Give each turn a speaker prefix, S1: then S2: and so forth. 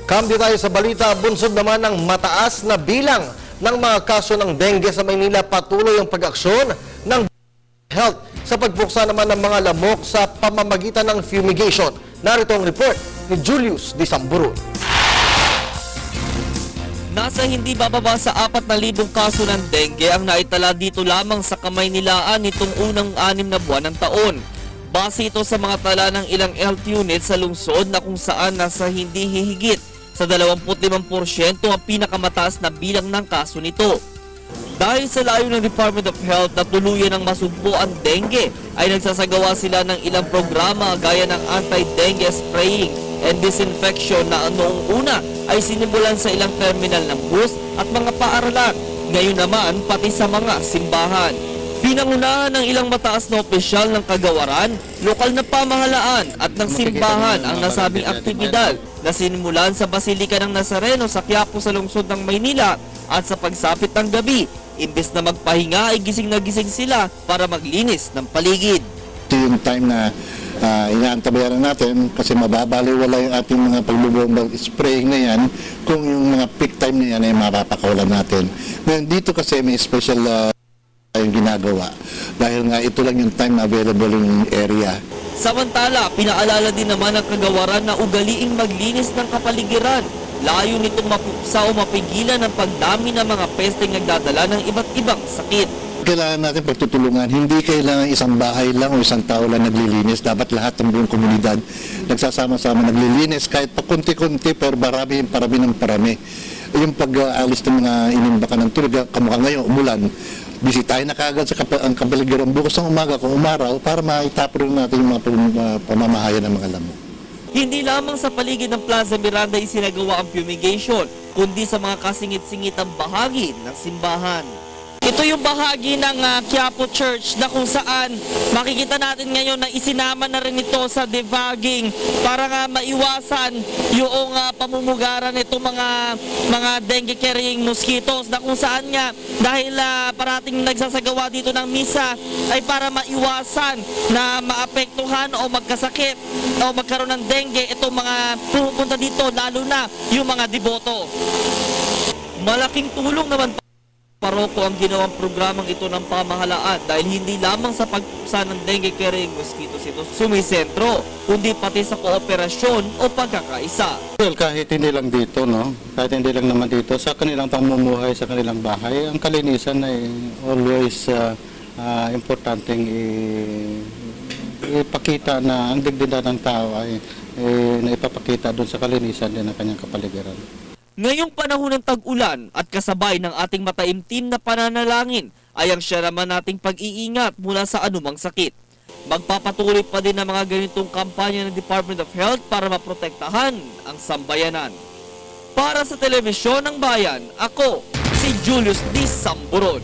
S1: Kamdi tayo sa balita, bunsod naman ng mataas na bilang ng mga kaso ng dengue sa Maynila. Patuloy ang pag-aksyon ng health sa pagbuksa naman ng mga lamok sa pamamagitan ng fumigation. Narito ang report ni Julius Disamburu.
S2: Nasa hindi bababa sa 4,000 kaso ng dengue ang naitala dito lamang sa Kamaynilaan nitong unang 6 na buwan ng taon. Base ito sa mga tala ng ilang health units sa lungsod na kung saan nasa hindi hihigit sa 25% ang pinakamataas na bilang ng kaso nito. Dahil sa layo ng Department of Health na tuluyan ng masugpo ang dengue, ay nagsasagawa sila ng ilang programa gaya ng anti-dengue spraying and disinfection na noong una ay sinimulan sa ilang terminal ng bus at mga paaralan. Ngayon naman pati sa mga simbahan. Pinangunahan ng ilang mataas na opisyal ng kagawaran, lokal na pamahalaan at ng simbahan ang nasabing aktibidad na sinimulan sa Basilika ng Nazareno sa Quiapo sa lungsod ng Maynila at sa pagsapit ng gabi. Imbes na magpahinga ay gising na gising sila para maglinis ng paligid.
S3: Ito yung time na inaantabayaran natin kasi mababaliwala yung ating mga paglubong spraying na yan kung yung mga peak time na yan ay mapapakawalan natin. Ngayon dito kasi may special yung ginagawa dahil nga ito lang yung time na available yung area.
S2: Samantala, pinaalala din naman ng kagawaran na ugaliing maglinis ng kapaligiran. Layo nitong mapuksa o mapigilan ang pagdami ng mga pesteng nagdadala ng iba't ibang sakit.
S3: Kailangan natin pagtutulungan. Hindi kailangan isang bahay lang o isang tao lang naglilinis. Dapat lahat ng buong komunidad nagsasama-sama naglilinis. Kahit pa konti-konti pero parami ng parami. Yung pag-aalis ng mga inimbakan ng tulog, kamukha ngayon, umulan, bisitahin na kagad sa ang kapaligiran bukas ng umaga kung umaraw para maitapon natin yung mga pamamahayan ng mga lamok.
S2: Hindi lamang sa paligid ng Plaza Miranda isinagawa ang fumigation, kundi sa mga kasingit-singitang bahagi ng simbahan. Ito yung bahagi ng Quiapo Church na kung saan makikita natin ngayon na isinama na rin ito sa defogging para nga maiwasan yung pamumugaran nito mga dengue carrying mosquitoes na kung saan nga dahil parating nagsasagawa dito ng misa ay para maiwasan na maapektuhan o magkasakit o magkaroon ng dengue itong mga pumupunta dito lalo na yung mga deboto. Malaking tulong naman paroko ang ginawang programang ito ng pamahalaan dahil hindi lamang sa pagpuksa ng dengue carrying mosquitoes ito sumisentro, kundi pati sa kooperasyon o pagkakaisa.
S4: Well, kahit hindi lang dito, no? Kahit hindi lang naman dito, sa kanilang pamumuhay, sa kanilang bahay, ang kalinisan ay always importanteng ipakita na ang dignidad ng tao ay naipapakita doon sa kalinisan din ng kanyang kapaligiran.
S2: Ngayong panahon ng tag-ulan at kasabay ng ating mataimtim na pananalangin ay ang siya naman nating pag-iingat mula sa anumang sakit. Magpapatuloy pa din ang mga ganitong kampanya ng Department of Health para maprotektahan ang sambayanan. Para sa Telebisyon ng Bayan, ako si Julius Disamburu.